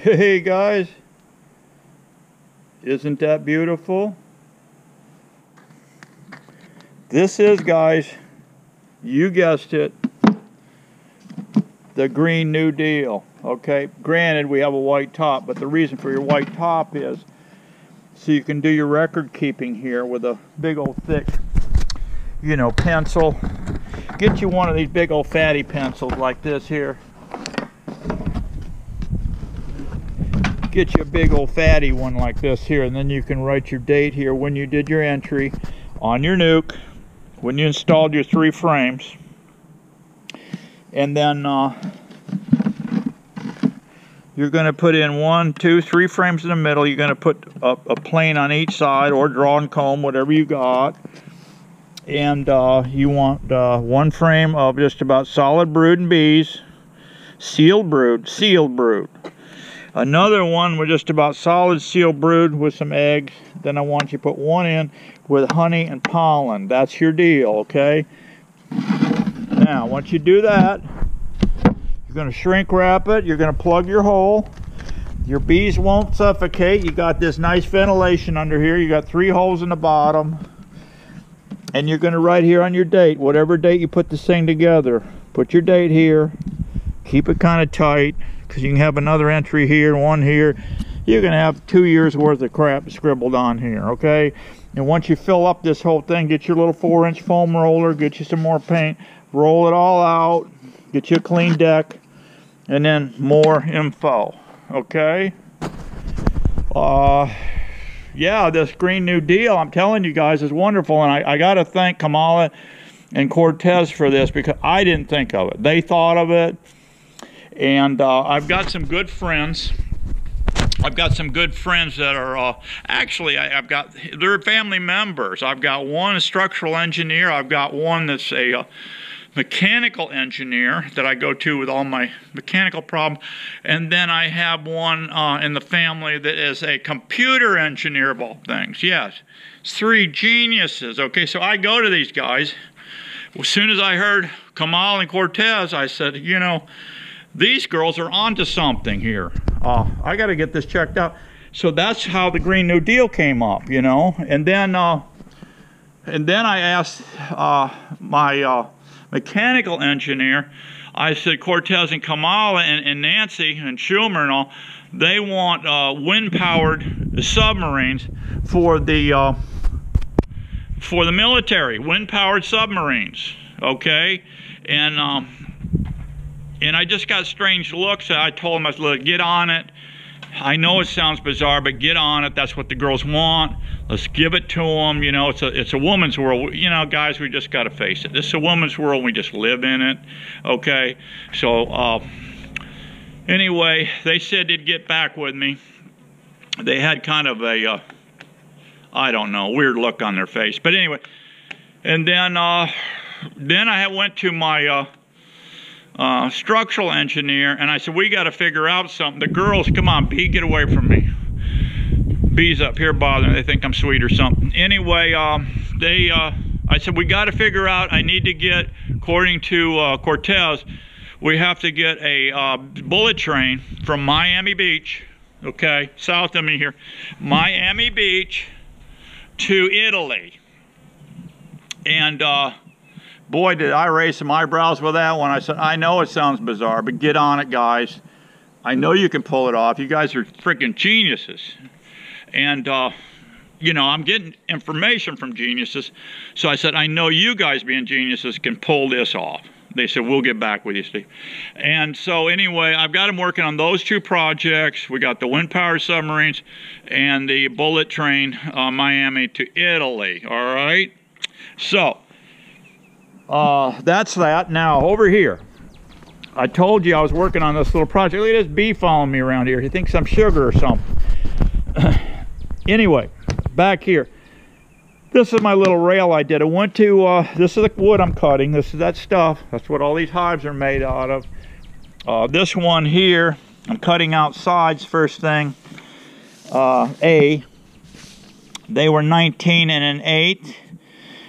Hey guys, isn't that beautiful? This is, guys, you guessed it, the Green New Deal. Okay, granted we have a white top, but the reason for your white top is so you can do your record keeping here with a big old thick, you know, pencil. Get you one of these big old fatty pencils like this here. Get you a big old fatty one like this here, and then you can write your date here when you did your entry on your nuke, when you installed your 3 frames. And then you're going to put in 1, 2, 3 frames in the middle. You're going to put a plane on each side, or draw and comb, whatever you got. And you want 1 frame of just about solid brood and bees, sealed brood. Another one with just about solid sealed brood with some eggs. Then I want you to put 1 in with honey and pollen. That's your deal, okay? Now, once you do that, you're going to shrink wrap it. You're going to plug your hole. Your bees won't suffocate. You got this nice ventilation under here. You got 3 holes in the bottom. And you're going to write here on your date, whatever date you put this thing together. Put your date here. Keep it kind of tight, because you can have another entry here, 1 here. You're going to have 2 years worth of crap scribbled on here, okay? And once you fill up this whole thing, get your little 4-inch foam roller, get you some more paint, roll it all out, get you a clean deck, and then more info, okay? Yeah, this Green New Deal, I'm telling you guys, is wonderful. And I got to thank Kamala and Cortez for this, because I didn't think of it. They thought of it. And I've got some good friends. I've got some good friends that are, actually, they're family members. I've got one a structural engineer. I've got one that's a mechanical engineer that I go to with all my mechanical problems. And then I have one in the family that is a computer engineer of all things. Yes, it's 3 geniuses. Okay, so I go to these guys. As soon as I heard Kamal and Cortez, I said, you know, these girls are onto something here. I got to get this checked out. So that's how the Green New Deal came up, you know. And then I asked my mechanical engineer. I said, Cortez and Kamala and Nancy and Schumer and all, they want wind-powered submarines for the military. Wind-powered submarines, okay? And I just got strange looks. I told them, I said, look, get on it. I know it sounds bizarre, but get on it. That's what the girls want. Let's give it to them. You know, it's a woman's world. You know, guys, we just got to face it. This is a woman's world. We just live in it. Okay. So, anyway, they said they'd get back with me. They had kind of a, I don't know, weird look on their face. But anyway, and then I went to my structural engineer, and I said, we got to figure out something. The girls, come on, B, get away from me. B's up here bothering. They think I'm sweet or something. Anyway, I said, we got to figure out, I need to get, according to Cortez, we have to get a bullet train from Miami Beach, okay, south of me here, Miami Beach to Italy. And boy, did I raise some eyebrows with that one. I said, I know it sounds bizarre, but get on it, guys. I know you can pull it off. You guys are freaking geniuses. And, you know, I'm getting information from geniuses. So I said, I know you guys being geniuses can pull this off. They said, we'll get back with you, Steve. And so anyway, I've got them working on those 2 projects. We got the wind-powered submarines and the bullet train, Miami to Italy. All right? So that's that. Now, over here, I told you I was working on this little project. Look at this bee following me around here. He thinks I'm sugar or something. Anyway, back here. This is my little rail I did. I went to, this is the wood I'm cutting. This is that stuff. That's what all these hives are made out of. This one here, I'm cutting out sides first thing. They were 19 1/8.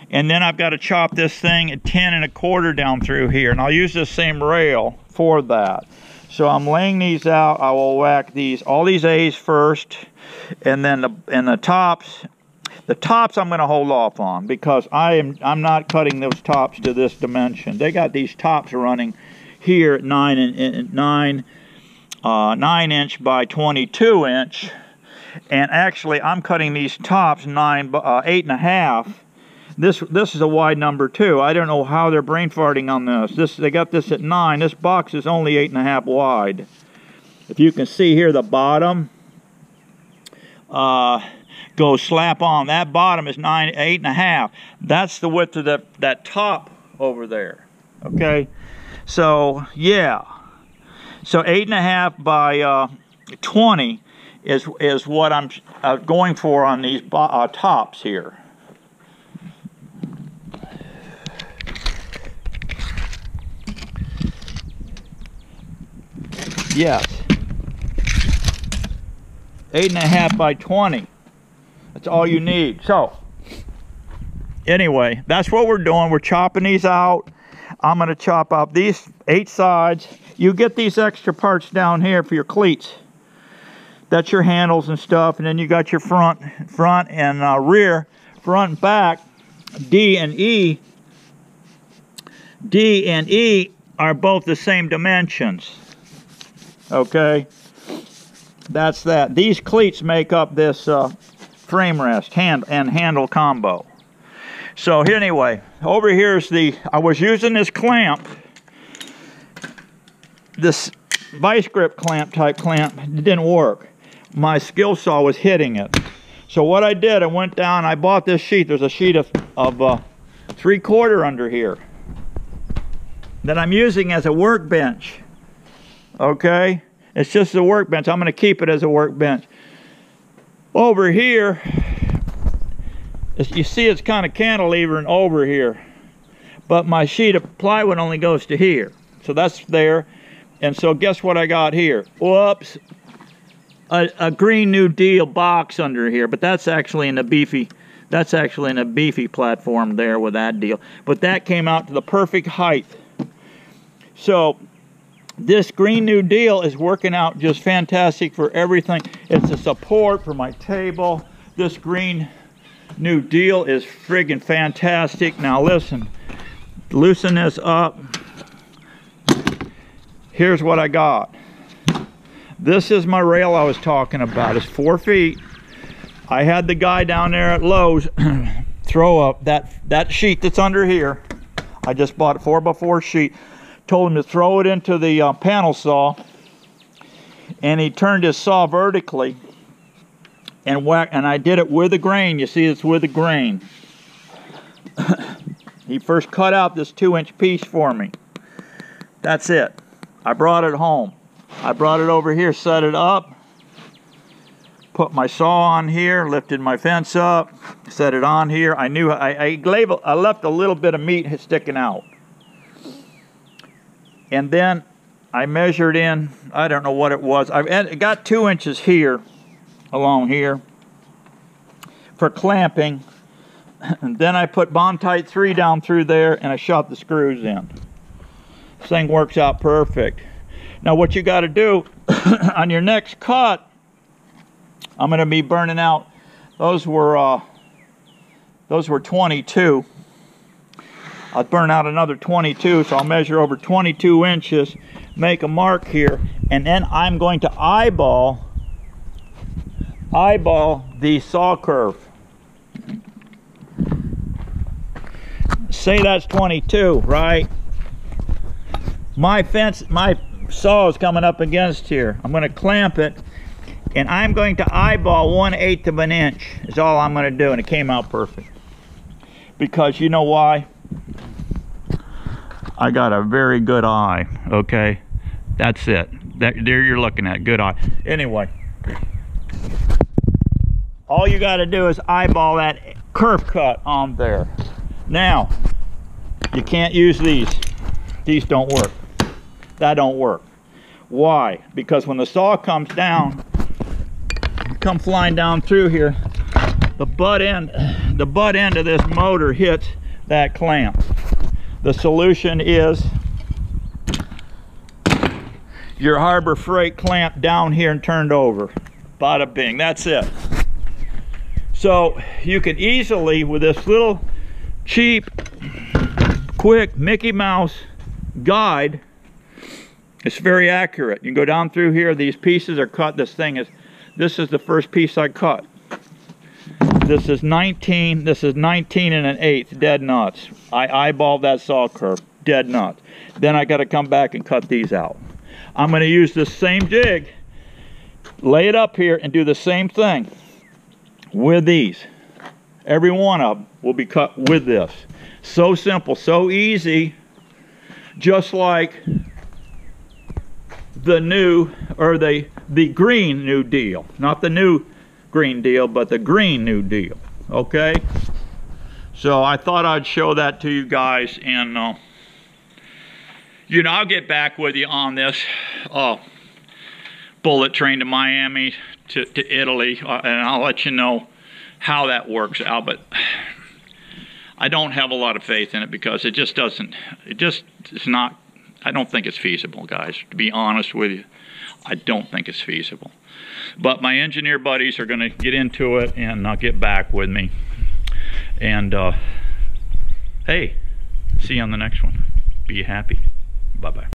And then I've got to chop this thing at 10 1/4 down through here. And I'll use this same rail for that. So I'm laying these out. I will whack these, all these A's first, and then the tops. The tops I'm going to hold off on because I'm not cutting those tops to this dimension. They got these tops running here at 9 inch by 22 inch, and actually I'm cutting these tops 8.5. This is a wide number too. I don't know how they're brain farting on this. They got this at 9. This box is only 8.5 wide. If you can see here, the bottom goes slap on. That bottom is 8.5. That's the width of that top over there. Okay, so yeah, so 8.5 by 20 is what I'm going for on these tops here. Yes, 8.5 by 20. That's all you need. So, anyway, that's what we're doing. We're chopping these out. I'm going to chop out these 8 sides. You get these extra parts down here for your cleats. That's your handles and stuff. And then you got your front and rear, front and back. D and E are both the same dimensions. Okay, that's that. These cleats make up this frame rest and handle combo. So anyway, over here is I was using this clamp, this vice grip clamp type clamp. It didn't work. My skill saw was hitting it. So what I did, I went down, I bought this sheet. There's a sheet of 3/4 under here that I'm using as a workbench. Okay, it's just a workbench. I'm going to keep it as a workbench. Over here, you see it's kind of cantilevering over here, but my sheet of plywood only goes to here. So that's there. And so guess what I got here? Whoops, a Green New Deal box under here, but that's actually in a beefy platform there with that deal. But that came out to the perfect height. So this Green New Deal is working out just fantastic for everything. It's a support for my table. This Green New Deal is friggin' fantastic. Now listen, loosen this up. Here's what I got. This is my rail I was talking about. It's 4 feet. I had the guy down there at Lowe's throw up that sheet that's under here. I just bought a 4x4 sheet. Told him to throw it into the panel saw, and he turned his saw vertically and whack. And I did it with a grain. You see, it's with a grain. He first cut out this 2-inch piece for me. That's it. I brought it home. I brought it over here, set it up, put my saw on here, lifted my fence up, set it on here. I knew I left a little bit of meat sticking out. And then I measured in, I don't know what it was. I got 2 inches here, along here, for clamping. And then I put Bondtite 3 down through there, and I shot the screws in. This thing works out perfect. Now what you got to do, on your next cut, I'm going to be burning out, those were 22. I'll burn out another 22, so I'll measure over 22 inches, make a mark here, and then I'm going to eyeball the saw curve. Say that's 22, right? My saw is coming up against here. I'm going to clamp it, and I'm going to eyeball 1/8 of an inch is all I'm going to do, and it came out perfect. Because you know why? I got a very good eye, okay? That's it. There you're looking at, good eye. Anyway, all you got to do is eyeball that curve cut on there. Now, you can't use these. These don't work. That don't work. Why? Because when the saw comes down, come flying down through here, the butt end of this motor hits that clamp. The solution is your Harbor Freight clamp down here and turned over. Bada bing, that's it. So you can easily, with this little cheap, quick Mickey Mouse guide, it's very accurate. You can go down through here, these pieces are cut. This is the first piece I cut. This is 19 and 1/8 dead nuts. I eyeballed that saw curve, dead nuts. Then I got to come back and cut these out. I'm going to use this same jig, lay it up here, and do the same thing with these. Every one of them will be cut with this. So simple, so easy, just like the new, or the Green New Deal. Not the new Green Deal, but the Green New Deal. Okay? So I thought I'd show that to you guys, and you know, I'll get back with you on this bullet train to Miami, to Italy, and I'll let you know how that works out. But I don't have a lot of faith in it, because it just it's not, I don't think it's feasible, guys, to be honest with you. I don't think it's feasible. But my engineer buddies are going to get into it and get back with me. And hey, see you on the next one. Be happy. Bye-bye.